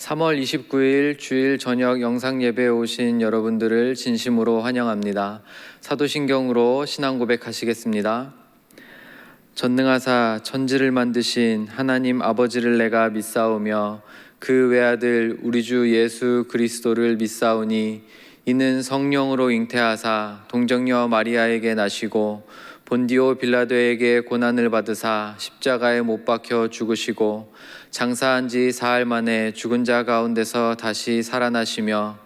3월 29일 주일 저녁 영상 예배에 오신 여러분들을 진심으로 환영합니다. 사도신경으로 신앙 고백하시겠습니다. 전능하사 천지를 만드신 하나님 아버지를 내가 믿사오며 그 외아들 우리 주 예수 그리스도를 믿사오니 이는 성령으로 잉태하사 동정녀 마리아에게 나시고 본디오 빌라도에게 고난을 받으사 십자가에 못 박혀 죽으시고 장사한 지 사흘 만에 죽은 자 가운데서 다시 살아나시며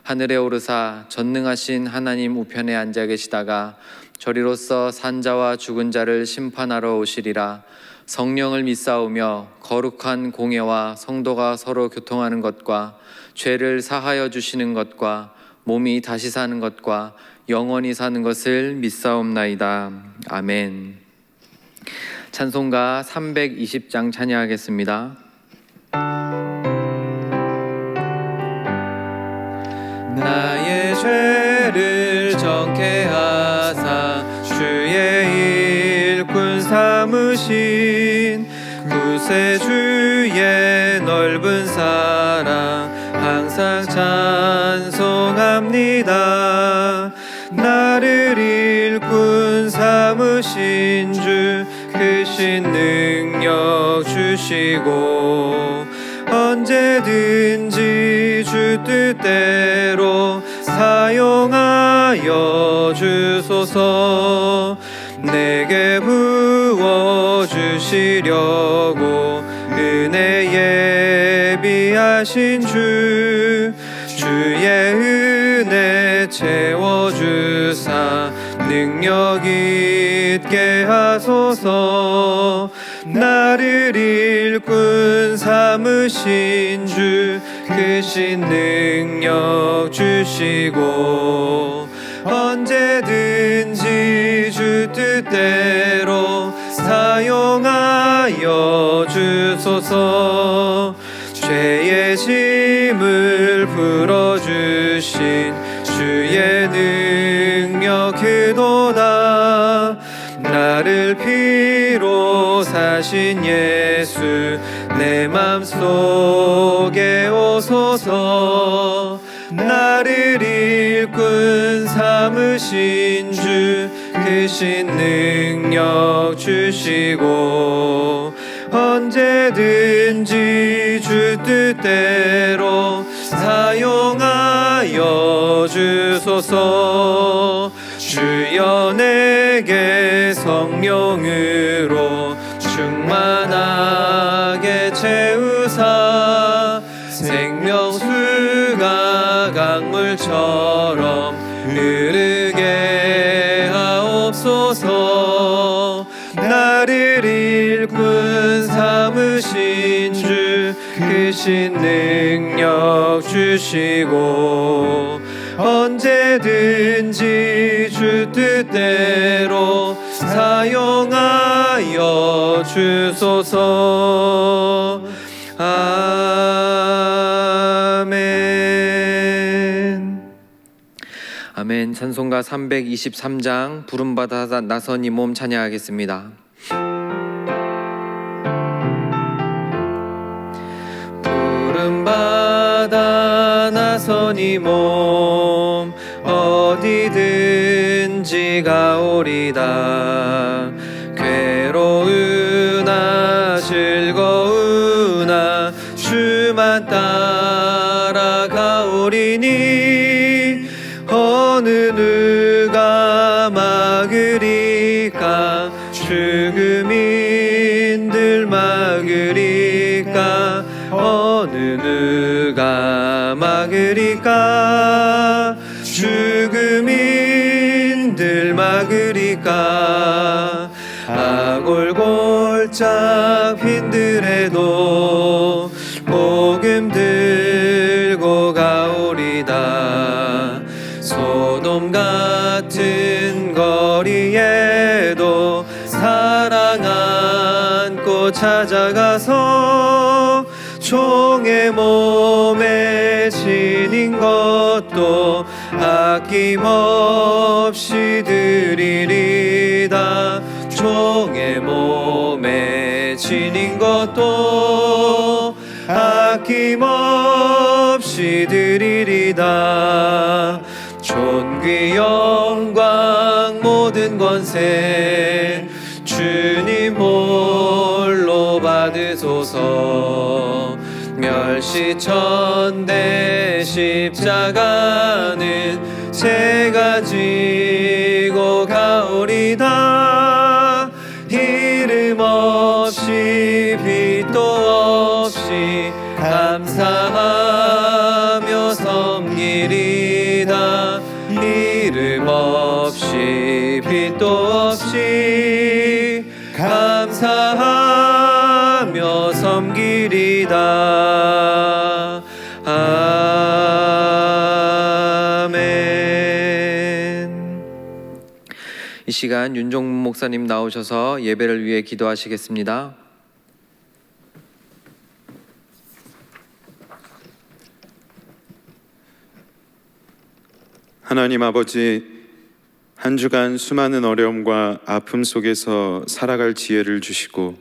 하늘에 오르사 전능하신 하나님 우편에 앉아 계시다가 저리로서 산 자와 죽은 자를 심판하러 오시리라. 성령을 믿사오며 거룩한 공예와 성도가 서로 교통하는 것과 죄를 사하여 주시는 것과 몸이 다시 사는 것과 영원히 사는 것을 믿사옵나이다. 아멘. 찬송가 320장 찬양하겠습니다. 나의 죄를 정케 하사 주의 일꾼 삼으신 구세주의 넓은 사랑 항상 찬송합니다. 나를 일꾼 삼으신 주 크신 능력 주시고 언제든지 주 뜻대로 사용하여 주소서. 내게 부어주시려고 은혜 예비하신 주의 은혜 채워주사 능력 있게 하소서. 나를 일꾼 삼으신 주 크신 능력 주시고 언제든지 주 뜻대로 사용하여 주소서. 죄의 짐을 풀어주신 주의 능력 크도다. 나를 피로 사신 예수 내 맘속에 오소서. 나를 일꾼 삼으신 주 크신 능력 주시고 언제든지 주 뜻대로 사용하여 주소서. 주여 내게 성령으로 충만하게 채우사 생명수가 강물처럼 흐르게 하옵소서. 나를 일꾼 삼으신 주 크신 능력 주시고 언제든지 주 뜻대로 사용하여 주소서. 아멘. 아멘. 찬송가 323장 부름받아 나선 이 몸 찬양하겠습니다. 부름받아 나선 이 몸 어디든지 가오리다. 괴로우나 즐거우나 주만 따라가오리니 어느 누가 막으리까. 죽음인들 막으리까. 어느 누가 막으리까. 죽음인들 막으리까. 아골골짝 빈들에도 복음 들고 가오리다. 소돔 같은 거리에도 사랑 안고 찾아가서 종의 몸에 지닌 것도 아낌없이 드리리다. 종의 몸에 지닌 것도 아낌없이 아낌없이 드리리다. 존귀 영광 모든 권세 주님 홀로 받으소서. 멸시천대 십자가는 제가 지고 가오리다. 이름 없이 빛도 없이 감사하며 섬기리다. 이름 없이 빛도 없이 감사하며 섬기리다. 아멘. 이 시간 윤종문 목사님 나오셔서 예배를 위해 기도하시겠습니다. 하나님 아버지, 한 주간 수많은 어려움과 아픔 속에서 살아갈 지혜를 주시고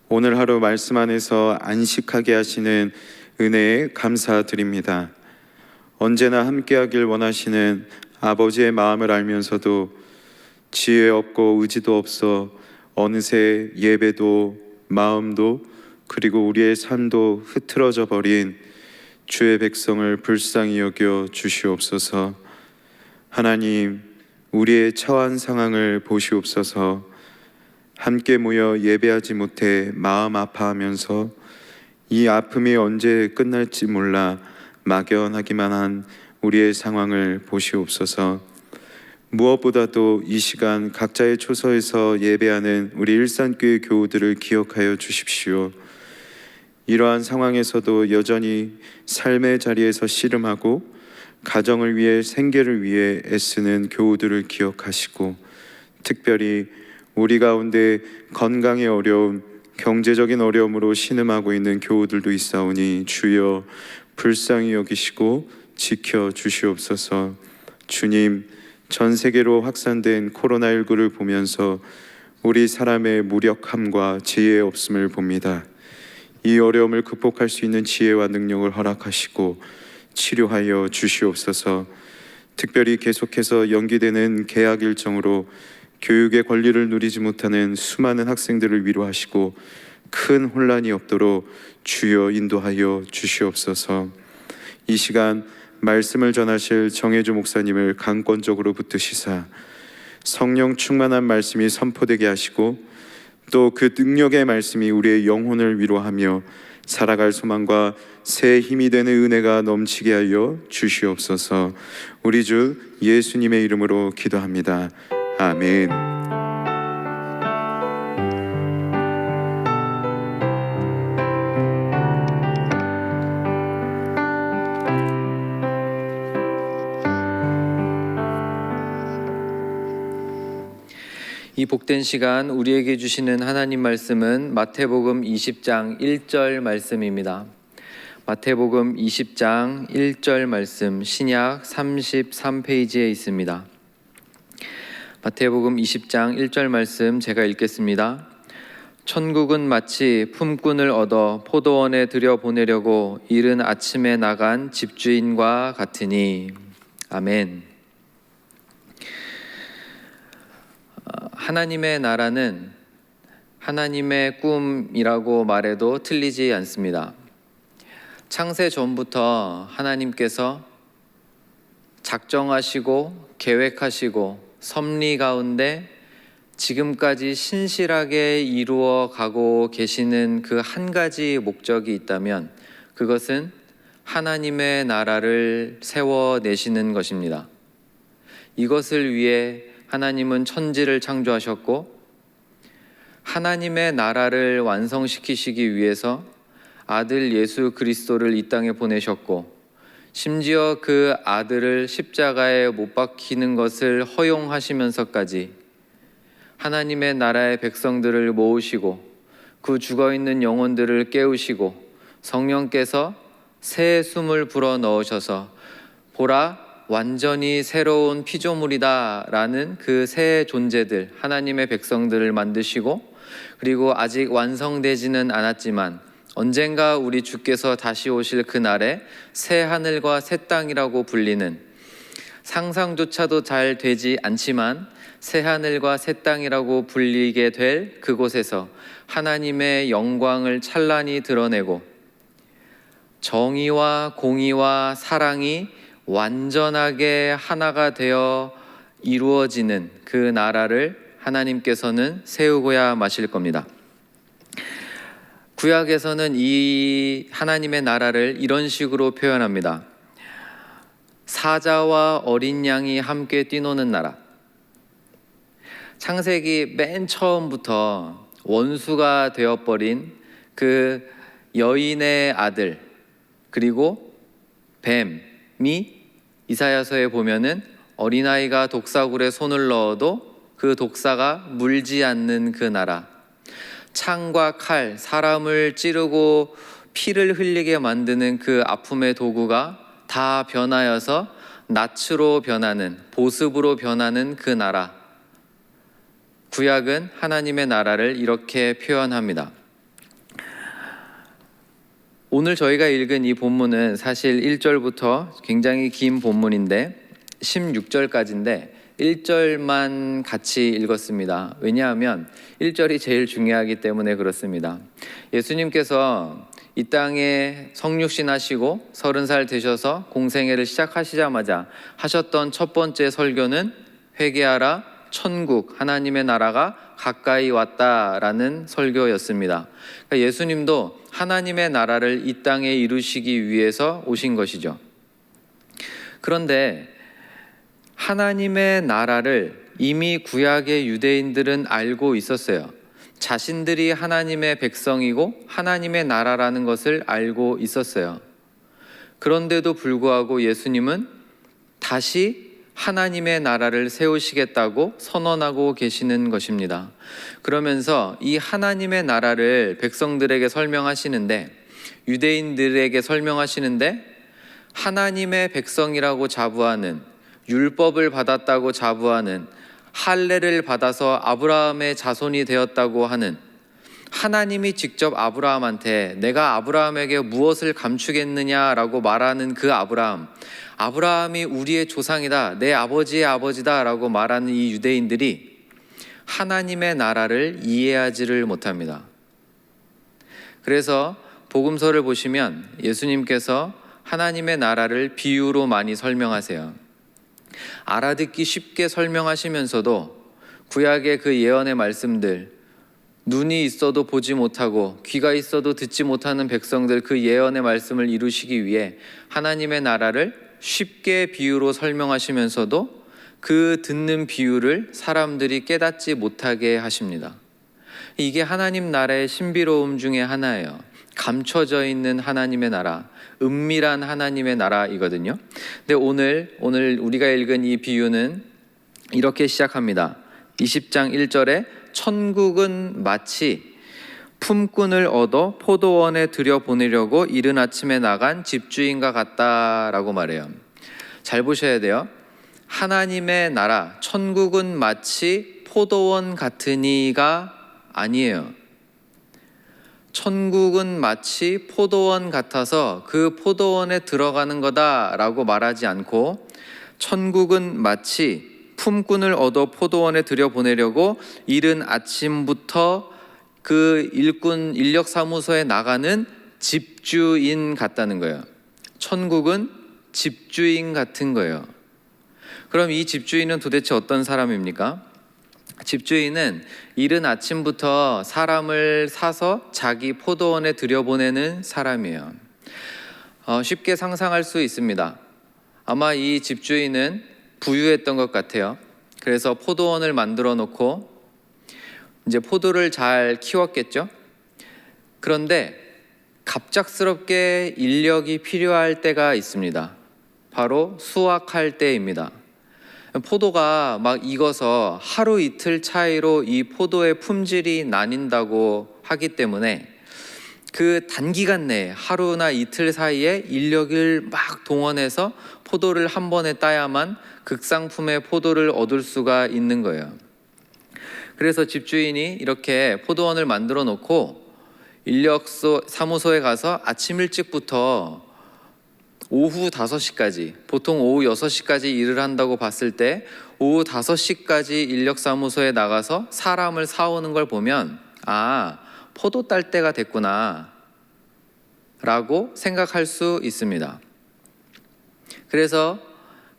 오늘 하루 말씀 안에서 안식하게 하시는 은혜에 감사드립니다. 언제나 함께하길 원하시는 아버지의 마음을 알면서도 지혜 없고 의지도 없어 어느새 예배도 마음도 그리고 우리의 삶도 흐트러져 버린 주의 백성을 불쌍히 여겨 주시옵소서. 하나님, 우리의 처한 상황을 보시옵소서. 함께 모여 예배하지 못해 마음 아파하면서 이 아픔이 언제 끝날지 몰라 막연하기만 한 우리의 상황을 보시옵소서. 무엇보다도 이 시간 각자의 초소에서 예배하는 우리 일산교회 교우들을 기억하여 주십시오. 이러한 상황에서도 여전히 삶의 자리에서 씨름하고 가정을 위해 생계를 위해 애쓰는 교우들을 기억하시고 특별히 우리 가운데 건강의 어려움, 경제적인 어려움으로 신음하고 있는 교우들도 있사오니 주여 불쌍히 여기시고 지켜 주시옵소서. 주님, 전 세계로 확산된 코로나19를 보면서 우리 사람의 무력함과 지혜 없음을 봅니다. 이 어려움을 극복할 수 있는 지혜와 능력을 허락하시고 치료하여 주시옵소서. 특별히 계속해서 연기되는 개학 일정으로 교육의 권리를 누리지 못하는 수많은 학생들을 위로하시고 큰 혼란이 없도록 주여 인도하여 주시옵소서. 이 시간 말씀을 전하실 정혜주 목사님을 강권적으로 붙드시사 성령 충만한 말씀이 선포되게 하시고 또 그 능력의 말씀이 우리의 영혼을 위로하며 살아갈 소망과 새 힘이 되는 은혜가 넘치게 하여 주시옵소서. 우리 주 예수님의 이름으로 기도합니다. 아멘. 이 복된 시간 우리에게 주시는 하나님 말씀은 마태복음 20장 1절 말씀입니다. 마태복음 20장 1절 말씀 신약 33페이지에 있습니다. 마태복음 20장 1절 말씀 제가 읽겠습니다. 천국은 마치 품꾼을 얻어 포도원에 들여보내려고 이른 아침에 나간 집주인과 같으니. 아멘. 하나님의 나라는 하나님의 꿈이라고 말해도 틀리지 않습니다. 창세 전부터 하나님께서 작정하시고 계획하시고 섭리 가운데 지금까지 신실하게 이루어 가고 계시는 그 한 가지 목적이 있다면 그것은 하나님의 나라를 세워내시는 것입니다. 이것을 위해 하나님은 천지를 창조하셨고 하나님의 나라를 완성시키시기 위해서 아들 예수 그리스도를 이 땅에 보내셨고 심지어 그 아들을 십자가에 못 박히는 것을 허용하시면서까지 하나님의 나라의 백성들을 모으시고 그 죽어있는 영혼들을 깨우시고 성령께서 새 숨을 불어 넣으셔서 보라 완전히 새로운 피조물이다 라는 그 새 존재들 하나님의 백성들을 만드시고 그리고 아직 완성되지는 않았지만 언젠가 우리 주께서 다시 오실 그날에 새 하늘과 새 땅이라고 불리는, 상상조차도 잘 되지 않지만 새 하늘과 새 땅이라고 불리게 될 그곳에서 하나님의 영광을 찬란히 드러내고 정의와 공의와 사랑이 완전하게 하나가 되어 이루어지는 그 나라를 하나님께서는 세우고야 마실 겁니다. 구약에서는 이 하나님의 나라를 이런 식으로 표현합니다. 사자와 어린 양이 함께 뛰노는 나라. 창세기 맨 처음부터 원수가 되어버린 그 여인의 아들, 그리고 뱀이 이사야서에 보면은 어린아이가 독사굴에 손을 넣어도 그 독사가 물지 않는 그 나라. 창과 칼, 사람을 찌르고 피를 흘리게 만드는 그 아픔의 도구가 다 변하여서 낯으로 변하는, 보습으로 변하는 그 나라. 구약은 하나님의 나라를 이렇게 표현합니다. 오늘 저희가 읽은 이 본문은 사실 1절부터 굉장히 긴 본문인데 16절까지인데 1절만 같이 읽었습니다. 왜냐하면 1절이 제일 중요하기 때문에 그렇습니다. 예수님께서 이 땅에 성육신 하시고 30살 되셔서 공생애를 시작하시자마자 하셨던 첫 번째 설교는 회개하라, 천국, 하나님의 나라가 가까이 왔다라는 설교였습니다. 그러니까 예수님도 하나님의 나라를 이 땅에 이루시기 위해서 오신 것이죠. 그런데 하나님의 나라를 이미 구약의 유대인들은 알고 있었어요. 자신들이 하나님의 백성이고 하나님의 나라라는 것을 알고 있었어요. 그런데도 불구하고 예수님은 다시 하나님의 나라를 세우시겠다고 선언하고 계시는 것입니다. 그러면서 이 하나님의 나라를 백성들에게 설명하시는데, 유대인들에게 설명하시는데, 하나님의 백성이라고 자부하는, 율법을 받았다고 자부하는, 할례를 받아서 아브라함의 자손이 되었다고 하는, 하나님이 직접 아브라함한테 내가 아브라함에게 무엇을 감추겠느냐라고 말하는 그 아브라함이 우리의 조상이다, 내 아버지의 아버지다 라고 말하는 이 유대인들이 하나님의 나라를 이해하지를 못합니다. 그래서 복음서를 보시면 예수님께서 하나님의 나라를 비유로 많이 설명하세요. 알아듣기 쉽게 설명하시면서도 구약의 그 예언의 말씀들, 눈이 있어도 보지 못하고 귀가 있어도 듣지 못하는 백성들, 그 예언의 말씀을 이루시기 위해 하나님의 나라를 쉽게 비유로 설명하시면서도 그 듣는 비유를 사람들이 깨닫지 못하게 하십니다. 이게 하나님 나라의 신비로움 중에 하나예요. 감춰져 있는 하나님의 나라, 은밀한 하나님의 나라이거든요. 근데 오늘 우리가 읽은 이 비유는 이렇게 시작합니다. 20장 1절에 천국은 마치 품꾼을 얻어 포도원에 들여보내려고 이른 아침에 나간 집주인과 같다라고 말해요. 잘 보셔야 돼요. 하나님의 나라, 천국은 마치 포도원 같으니가 아니에요. 천국은 마치 포도원 같아서 그 포도원에 들어가는 거다라고 말하지 않고, 천국은 마치 품꾼을 얻어 포도원에 들여보내려고 이른 아침부터 그 인력사무소에 나가는 집주인 같다는 거예요. 천국은 집주인 같은 거예요. 그럼 이 집주인은 도대체 어떤 사람입니까? 집주인은 이른 아침부터 사람을 사서 자기 포도원에 들여보내는 사람이에요. 쉽게 상상할 수 있습니다. 아마 이 집주인은 부유했던 것 같아요. 그래서 포도원을 만들어 놓고 이제 포도를 잘 키웠겠죠. 그런데 갑작스럽게 인력이 필요할 때가 있습니다. 바로 수확할 때입니다. 포도가 막 익어서 하루 이틀 차이로 이 포도의 품질이 나뉜다고 하기 때문에 그 단기간 내에 하루나 이틀 사이에 인력을 막 동원해서 포도를 한 번에 따야만 극상품의 포도를 얻을 수가 있는 거예요. 그래서 집주인이 이렇게 포도원을 만들어 놓고 인력소 사무소에 가서 아침 일찍부터 오후 5시까지, 보통 오후 6시까지 일을 한다고 봤을 때 오후 5시까지 인력사무소에 나가서 사람을 사오는 걸 보면 포도 딸 때가 됐구나 라고 생각할 수 있습니다. 그래서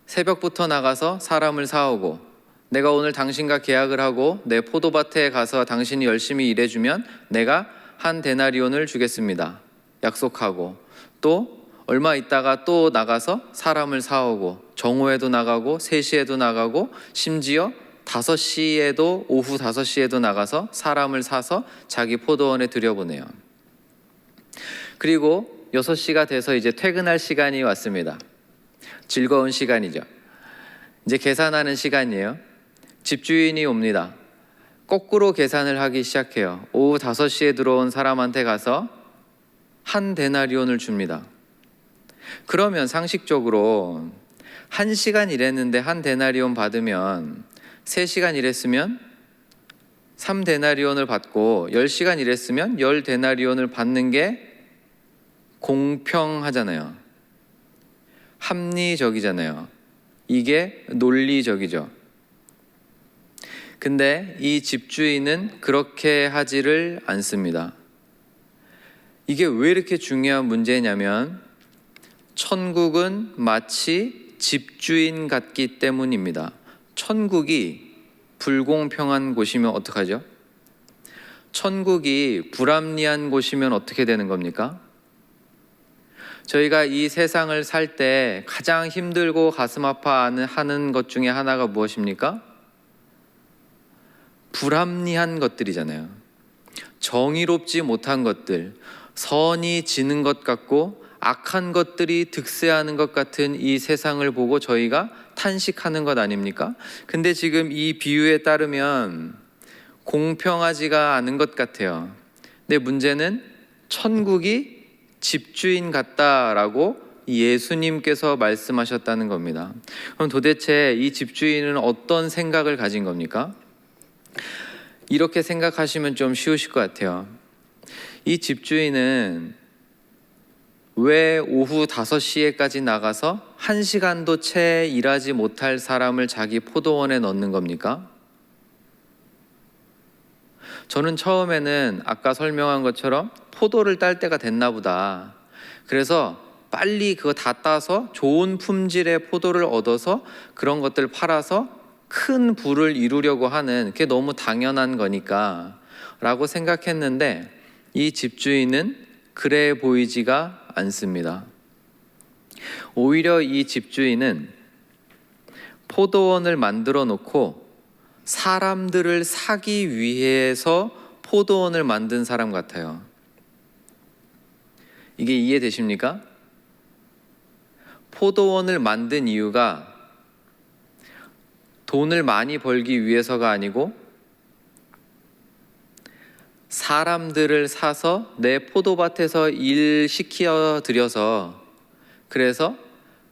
새벽부터 나가서 사람을 사오고, 내가 오늘 당신과 계약을 하고 내 포도밭에 가서 당신이 열심히 일해주면 내가 한 데나리온을 주겠습니다 약속하고, 또 얼마 있다가 또 나가서 사람을 사오고, 정오에도 나가고 3시에도 나가고 심지어 5시에도, 오후 5시에도 나가서 사람을 사서 자기 포도원에 들여보내요. 그리고 6시가 돼서 이제 퇴근할 시간이 왔습니다. 즐거운 시간이죠. 이제 계산하는 시간이에요. 집주인이 옵니다. 거꾸로 계산을 하기 시작해요. 오후 5시에 들어온 사람한테 가서 한 데나리온을 줍니다. 그러면 상식적으로 1시간 일했는데 한 데나리온 받으면, 3시간 일했으면 3데나리온을 받고 10시간 일했으면 10데나리온을 받는 게 공평하잖아요. 합리적이잖아요. 이게 논리적이죠. 근데 이 집주인은 그렇게 하지를 않습니다. 이게 왜 이렇게 중요한 문제냐면, 천국은 마치 집주인 같기 때문입니다. 천국이 불공평한 곳이면 어떡하죠? 천국이 불합리한 곳이면 어떻게 되는 겁니까? 저희가 이 세상을 살 때 가장 힘들고 가슴 아파하는 것 중에 하나가 무엇입니까? 불합리한 것들이잖아요. 정의롭지 못한 것들, 선이 지는 것 같고 악한 것들이 득세하는 것 같은 이 세상을 보고 저희가 탄식하는 것 아닙니까? 근데 지금 이 비유에 따르면 공평하지가 않은 것 같아요. 근데 문제는 천국이 집주인 같다라고 예수님께서 말씀하셨다는 겁니다. 그럼 도대체 이 집주인은 어떤 생각을 가진 겁니까? 이렇게 생각하시면 좀 쉬우실 것 같아요. 이 집주인은 왜 오후 5시에까지 나가서 1시간도 채 일하지 못할 사람을 자기 포도원에 넣는 겁니까? 저는 처음에는 아까 설명한 것처럼 포도를 딸 때가 됐나 보다, 그래서 빨리 그거 다 따서 좋은 품질의 포도를 얻어서 그런 것들 팔아서 큰 부를 이루려고 하는, 그게 너무 당연한 거니까 라고 생각했는데, 이 집주인은 그래 보이지가 않습니다. 오히려 이 집주인은 포도원을 만들어 놓고 사람들을 사기 위해서 포도원을 만든 사람 같아요. 이게 이해되십니까? 포도원을 만든 이유가 돈을 많이 벌기 위해서가 아니고 사람들을 사서 내 포도밭에서 일 시켜 드려서, 그래서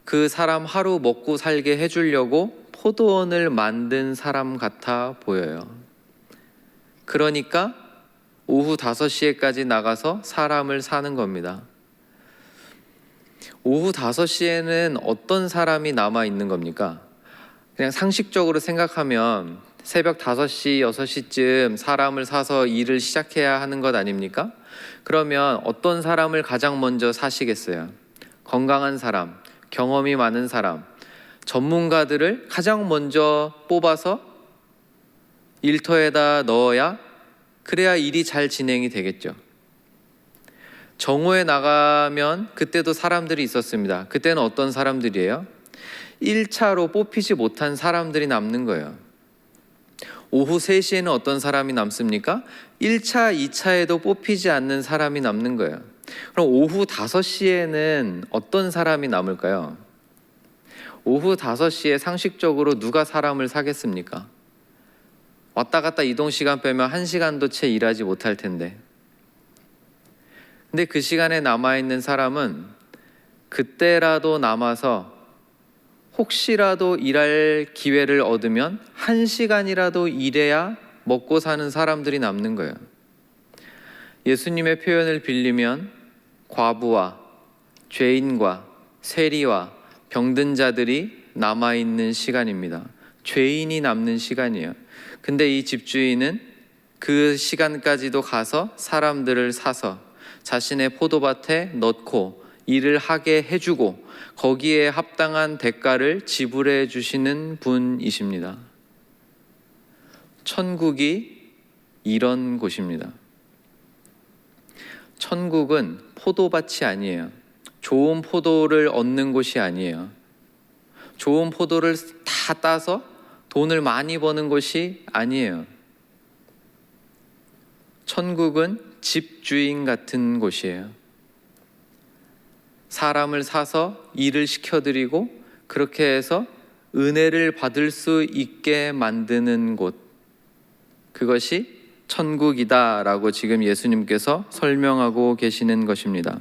그 사람 하루 먹고 살게 해주려고 포도원을 만든 사람 같아 보여요. 그러니까 오후 5시에까지 나가서 사람을 사는 겁니다. 오후 5시에는 어떤 사람이 남아 있는 겁니까? 그냥 상식적으로 생각하면 새벽 5시, 6시쯤 사람을 사서 일을 시작해야 하는 것 아닙니까? 그러면 어떤 사람을 가장 먼저 사시겠어요? 건강한 사람, 경험이 많은 사람, 전문가들을 가장 먼저 뽑아서 일터에다 넣어야, 그래야 일이 잘 진행이 되겠죠. 정오에 나가면 그때도 사람들이 있었습니다. 그때는 어떤 사람들이에요? 1차로 뽑히지 못한 사람들이 남는 거예요. 오후 3시에는 어떤 사람이 남습니까? 1차, 2차에도 뽑히지 않는 사람이 남는 거예요. 그럼 오후 5시에는 어떤 사람이 남을까요? 오후 5시에 상식적으로 누가 사람을 사겠습니까? 왔다 갔다 이동 시간 빼면 1시간도 채 일하지 못할 텐데. 근데 그 시간에 남아있는 사람은 그때라도 남아서 혹시라도 일할 기회를 얻으면 1시간이라도 일해야 먹고 사는 사람들이 남는 거예요. 예수님의 표현을 빌리면 과부와 죄인과 세리와 병든 자들이 남아있는 시간입니다. 죄인이 남는 시간이에요. 근데 이 집주인은 그 시간까지도 가서 사람들을 사서 자신의 포도밭에 넣고 일을 하게 해주고 거기에 합당한 대가를 지불해 주시는 분이십니다. 천국이 이런 곳입니다. 천국은 포도밭이 아니에요. 좋은 포도를 얻는 곳이 아니에요. 좋은 포도를 다 따서 돈을 많이 버는 곳이 아니에요. 천국은 집주인 같은 곳이에요. 사람을 사서 일을 시켜드리고 그렇게 해서 은혜를 받을 수 있게 만드는 곳, 그것이 천국이다라고 지금 예수님께서 설명하고 계시는 것입니다.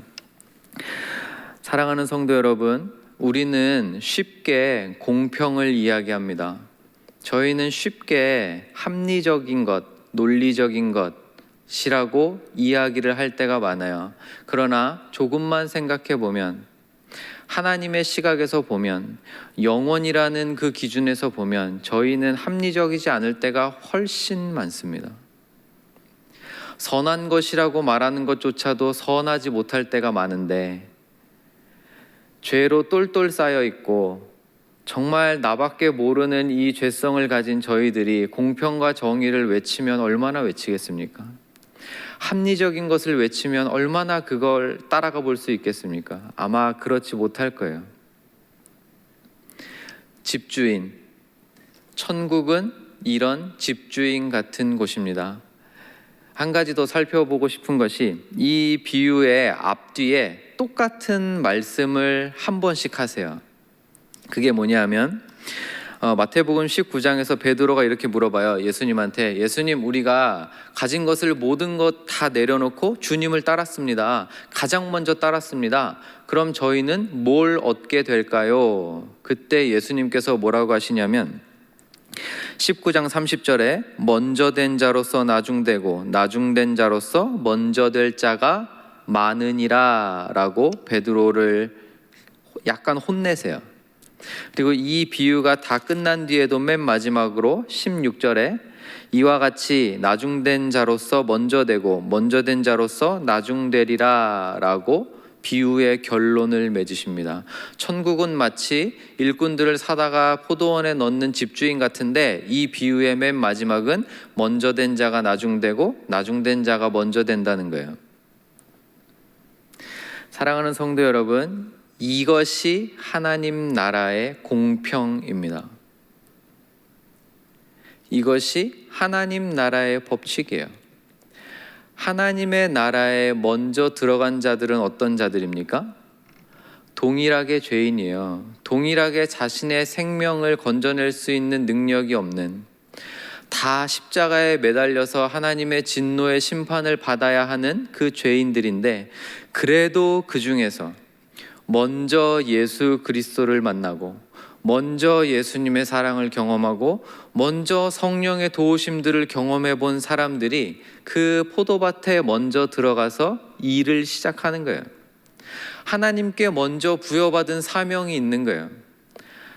사랑하는 성도 여러분, 우리는 쉽게 공평을 이야기합니다. 저희는 쉽게 합리적인 것, 논리적인 것이라고 이야기를 할 때가 많아요. 그러나 조금만 생각해 보면, 하나님의 시각에서 보면, 영원이라는 그 기준에서 보면 저희는 합리적이지 않을 때가 훨씬 많습니다. 선한 것이라고 말하는 것조차도 선하지 못할 때가 많은데, 죄로 똘똘 쌓여 있고 정말 나밖에 모르는 이 죄성을 가진 저희들이 공평과 정의를 외치면 얼마나 외치겠습니까? 합리적인 것을 외치면 얼마나 그걸 따라가 볼 수 있겠습니까? 아마 그렇지 못할 거예요. 집주인, 천국은 이런 집주인 같은 곳입니다. 한 가지 더 살펴보고 싶은 것이 이 비유의 앞뒤에 똑같은 말씀을 한 번씩 하세요. 그게 뭐냐면 마태복음 19장에서 베드로가 이렇게 물어봐요. 예수님한테, 예수님, 우리가 가진 것을 모든 것 다 내려놓고 주님을 따랐습니다. 가장 먼저 따랐습니다. 그럼 저희는 뭘 얻게 될까요? 그때 예수님께서 뭐라고 하시냐면 19장 30절에 먼저 된 자로서 나중되고 나중된 자로서 먼저 될 자가 많으니라 라고 베드로를 약간 혼내세요. 그리고 이 비유가 다 끝난 뒤에도 맨 마지막으로 16절에 이와 같이 나중된 자로서 먼저 되고 먼저 된 자로서 나중되리라 라고 비유의 결론을 맺으십니다. 천국은 마치 일꾼들을 사다가 포도원에 넣는 집주인 같은데 이 비유의 맨 마지막은 먼저 된 자가 나중되고 나중된 자가 먼저 된다는 거예요. 사랑하는 성도 여러분, 이것이 하나님 나라의 공평입니다. 이것이 하나님 나라의 법칙이에요. 하나님의 나라에 먼저 들어간 자들은 어떤 자들입니까? 동일하게 죄인이에요. 동일하게 자신의 생명을 건져낼 수 있는 능력이 없는, 다 십자가에 매달려서 하나님의 진노의 심판을 받아야 하는 그 죄인들인데, 그래도 그 중에서 먼저 예수 그리스도를 만나고 먼저 예수님의 사랑을 경험하고 먼저 성령의 도우심들을 경험해 본 사람들이 그 포도밭에 먼저 들어가서 일을 시작하는 거예요. 하나님께 먼저 부여받은 사명이 있는 거예요.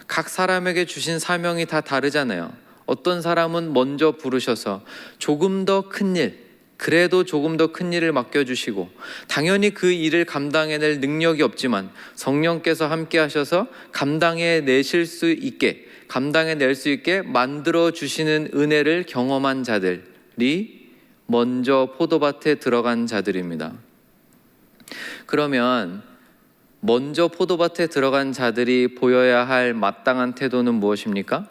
각 사람에게 주신 사명이 다 다르잖아요. 어떤 사람은 먼저 부르셔서 조금 더 큰 일, 그래도 조금 더 큰 일을 맡겨주시고 당연히 그 일을 감당해낼 능력이 없지만 성령께서 함께 하셔서 감당해낼 수 있게 만들어주시는 은혜를 경험한 자들이 먼저 포도밭에 들어간 자들입니다. 그러면 먼저 포도밭에 들어간 자들이 보여야 할 마땅한 태도는 무엇입니까?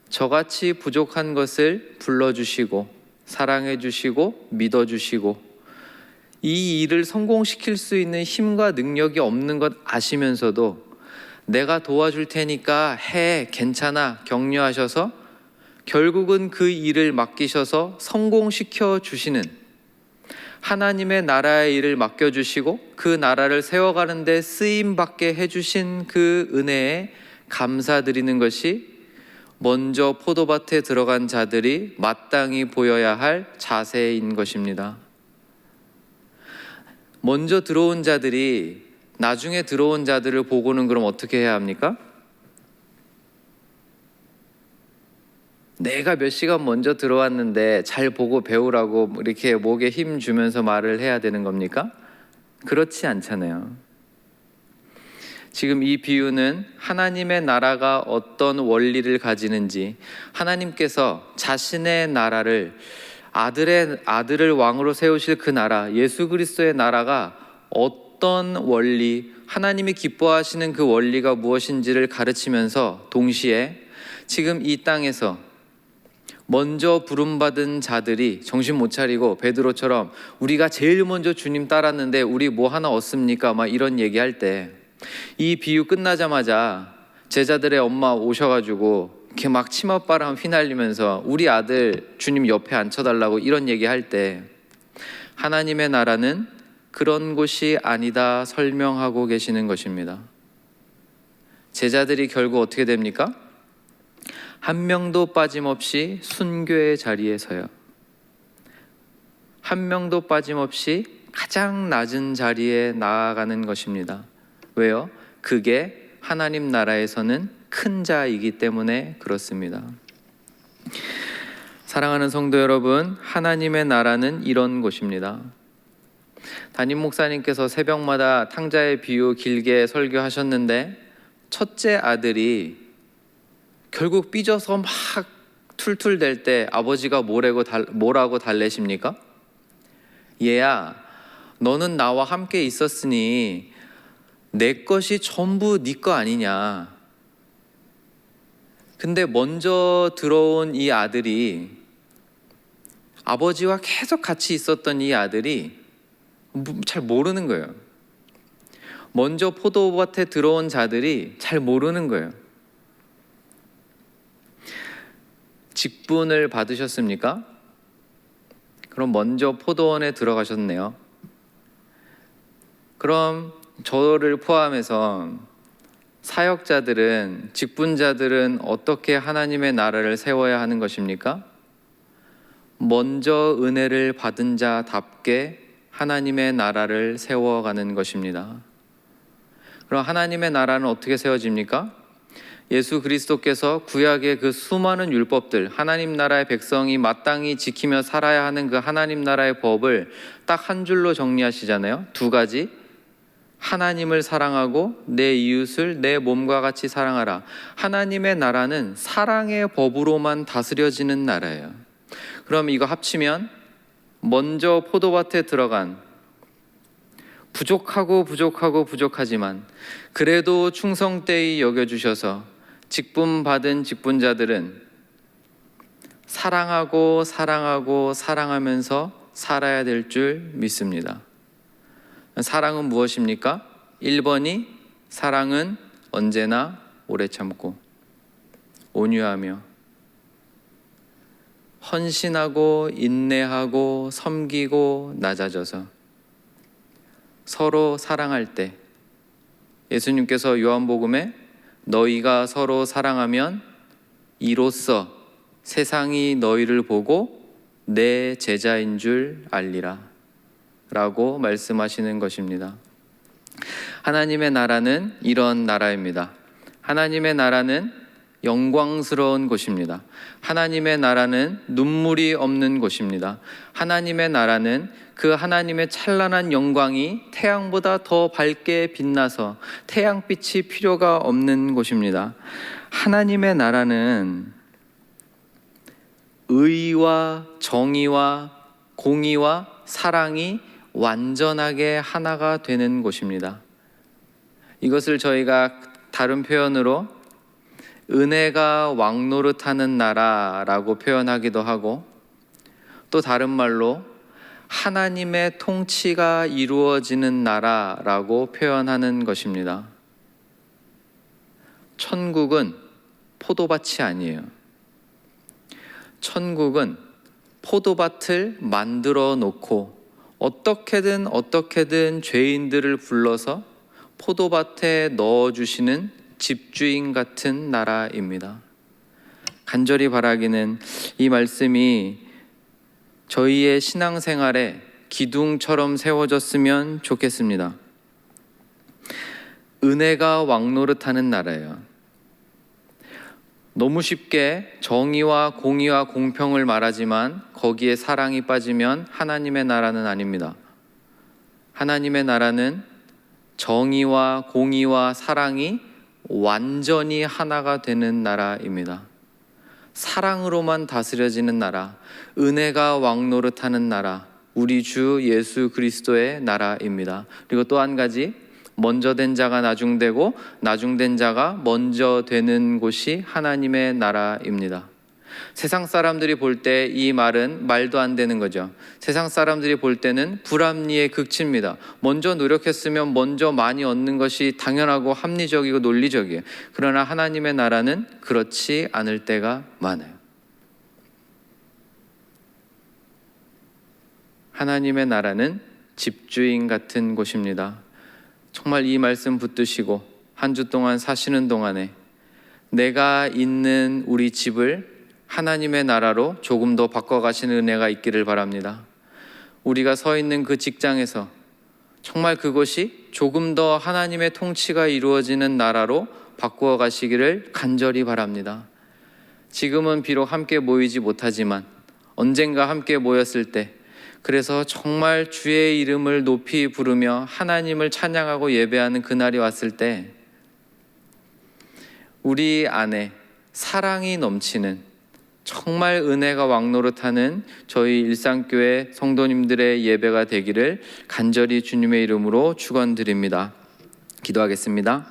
저같이 부족한 것을 불러주시고 사랑해주시고 믿어주시고 이 일을 성공시킬 수 있는 힘과 능력이 없는 것 아시면서도 내가 도와줄 테니까 해, 괜찮아, 격려하셔서 결국은 그 일을 맡기셔서 성공시켜 주시는, 하나님의 나라의 일을 맡겨주시고 그 나라를 세워가는 데 쓰임받게 해주신 그 은혜에 감사드리는 것이 먼저 포도밭에 들어간 자들이 마땅히 보여야 할 자세인 것입니다. 먼저 들어온 자들이 나중에 들어온 자들을 보고는 그럼 어떻게 해야 합니까? 내가 몇 시간 먼저 들어왔는데 잘 보고 배우라고 이렇게 목에 힘 주면서 말을 해야 되는 겁니까? 그렇지 않잖아요. 지금 이 비유는 하나님의 나라가 어떤 원리를 가지는지, 하나님께서 자신의 나라를 아들을 왕으로 세우실 그 나라, 예수 그리스도의 나라가 어떤 원리, 하나님이 기뻐하시는 그 원리가 무엇인지를 가르치면서 동시에 지금 이 땅에서 먼저 부름받은 자들이 정신 못 차리고 베드로처럼 우리가 제일 먼저 주님 따랐는데 우리 뭐 하나 얻습니까? 막 이런 얘기할 때, 이 비유 끝나자마자 제자들의 엄마 오셔가지고 이렇게 막 치맛바람 휘날리면서 우리 아들 주님 옆에 앉혀달라고 이런 얘기할 때, 하나님의 나라는 그런 곳이 아니다 설명하고 계시는 것입니다. 제자들이 결국 어떻게 됩니까? 한 명도 빠짐없이 순교의 자리에 서요. 한 명도 빠짐없이 가장 낮은 자리에 나아가는 것입니다. 왜요? 그게 하나님 나라에서는 큰 자이기 때문에 그렇습니다. 사랑하는 성도 여러분, 하나님의 나라는 이런 곳입니다. 담임 목사님께서 새벽마다 탕자의 비유 길게 설교하셨는데, 첫째 아들이 결국 삐져서 막 툴툴댈 때 아버지가 뭐라고 달래십니까? 얘야, 너는 나와 함께 있었으니 내 것이 전부 네 거 아니냐. 근데 먼저 들어온 이 아들이, 아버지와 계속 같이 있었던 이 아들이 잘 모르는 거예요. 먼저 포도밭에 들어온 자들이 잘 모르는 거예요. 직분을 받으셨습니까? 그럼 먼저 포도원에 들어가셨네요. 그럼 저를 포함해서 사역자들은, 직분자들은 어떻게 하나님의 나라를 세워야 하는 것입니까? 먼저 은혜를 받은 자답게 하나님의 나라를 세워가는 것입니다. 그럼 하나님의 나라는 어떻게 세워집니까? 예수 그리스도께서 구약의 그 수많은 율법들, 하나님 나라의 백성이 마땅히 지키며 살아야 하는 그 하나님 나라의 법을 딱 한 줄로 정리하시잖아요. 두 가지. 하나님을 사랑하고 내 이웃을 내 몸과 같이 사랑하라. 하나님의 나라는 사랑의 법으로만 다스려지는 나라예요. 그럼 이거 합치면 먼저 포도밭에 들어간, 부족하지만 그래도 충성되이 여겨주셔서 직분 받은 직분자들은 사랑하면서 살아야 될 줄 믿습니다. 사랑은 무엇입니까? 1번이 사랑은 언제나 오래 참고 온유하며 헌신하고 인내하고 섬기고 낮아져서 서로 사랑할 때, 예수님께서 요한복음에 너희가 서로 사랑하면 이로써 세상이 너희를 보고 내 제자인 줄 알리라 라고 말씀하시는 것입니다. 하나님의 나라는 이런 나라입니다. 하나님의 나라는 영광스러운 곳입니다. 하나님의 나라는 눈물이 없는 곳입니다. 하나님의 나라는 그 하나님의 찬란한 영광이 태양보다 더 밝게 빛나서 태양빛이 필요가 없는 곳입니다. 하나님의 나라는 의와 정의와 공의와 사랑이 완전하게 하나가 되는 곳입니다. 이것을 저희가 다른 표현으로 은혜가 왕노릇하는 나라라고 표현하기도 하고, 또 다른 말로 하나님의 통치가 이루어지는 나라라고 표현하는 것입니다. 천국은 포도밭이 아니에요. 천국은 포도밭을 만들어 놓고 어떻게든 죄인들을 불러서 포도밭에 넣어주시는 집주인 같은 나라입니다. 간절히 바라기는 이 말씀이 저희의 신앙생활에 기둥처럼 세워졌으면 좋겠습니다. 은혜가 왕노릇하는 나라예요. 너무 쉽게 정의와 공의와 공평을 말하지만 거기에 사랑이 빠지면 하나님의 나라는 아닙니다. 하나님의 나라는 정의와 공의와 사랑이 완전히 하나가 되는 나라입니다. 사랑으로만 다스려지는 나라, 은혜가 왕노릇하는 나라, 우리 주 예수 그리스도의 나라입니다. 그리고 또 한 가지, 먼저 된 자가 나중되고 나중된 자가 먼저 되는 곳이 하나님의 나라입니다. 세상 사람들이 볼 때 이 말은 말도 안 되는 거죠. 세상 사람들이 볼 때는 불합리의 극치입니다. 먼저 노력했으면 먼저 많이 얻는 것이 당연하고 합리적이고 논리적이에요. 그러나 하나님의 나라는 그렇지 않을 때가 많아요. 하나님의 나라는 집주인 같은 곳입니다. 정말 이 말씀 붙드시고 한 주 동안 사시는 동안에 내가 있는 우리 집을 하나님의 나라로 조금 더 바꿔가시는 은혜가 있기를 바랍니다. 우리가 서 있는 그 직장에서 정말 그것이 조금 더 하나님의 통치가 이루어지는 나라로 바꾸어 가시기를 간절히 바랍니다. 지금은 비록 함께 모이지 못하지만 언젠가 함께 모였을 때, 그래서 정말 주의 이름을 높이 부르며 하나님을 찬양하고 예배하는 그날이 왔을 때 우리 안에 사랑이 넘치는, 정말 은혜가 왕노릇하는 저희 일상교회 성도님들의 예배가 되기를 간절히 주님의 이름으로 축원드립니다. 기도하겠습니다.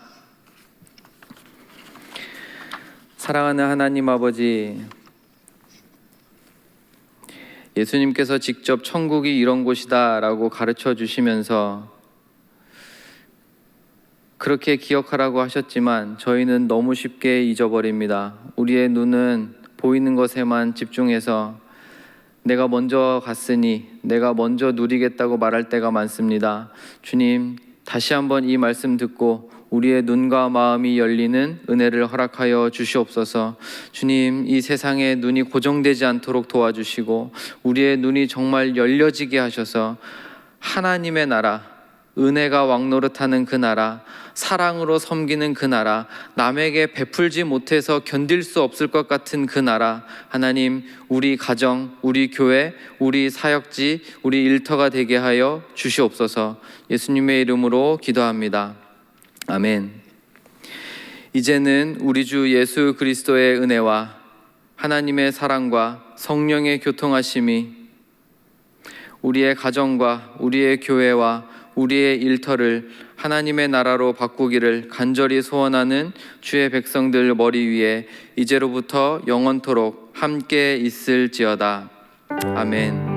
사랑하는 하나님 아버지, 예수님께서 직접 천국이 이런 곳이다 라고 가르쳐 주시면서 그렇게 기억하라고 하셨지만 저희는 너무 쉽게 잊어버립니다. 우리의 눈은 보이는 것에만 집중해서 내가 먼저 갔으니 내가 먼저 누리겠다고 말할 때가 많습니다. 주님, 다시 한번 이 말씀 듣고 우리의 눈과 마음이 열리는 은혜를 허락하여 주시옵소서. 주님, 이 세상에 눈이 고정되지 않도록 도와주시고 우리의 눈이 정말 열려지게 하셔서 하나님의 나라, 은혜가 왕노릇하는 그 나라, 사랑으로 섬기는 그 나라, 남에게 베풀지 못해서 견딜 수 없을 것 같은 그 나라, 하나님, 우리 가정, 우리 교회, 우리 사역지, 우리 일터가 되게 하여 주시옵소서. 예수님의 이름으로 기도합니다. 아멘. 이제는 우리 주 예수 그리스도의 은혜와 하나님의 사랑과 성령의 교통하심이 우리의 가정과 우리의 교회와 우리의 일터를 하나님의 나라로 바꾸기를 간절히 소원하는 주의 백성들 머리 위에 이제로부터 영원토록 함께 있을지어다. 아멘.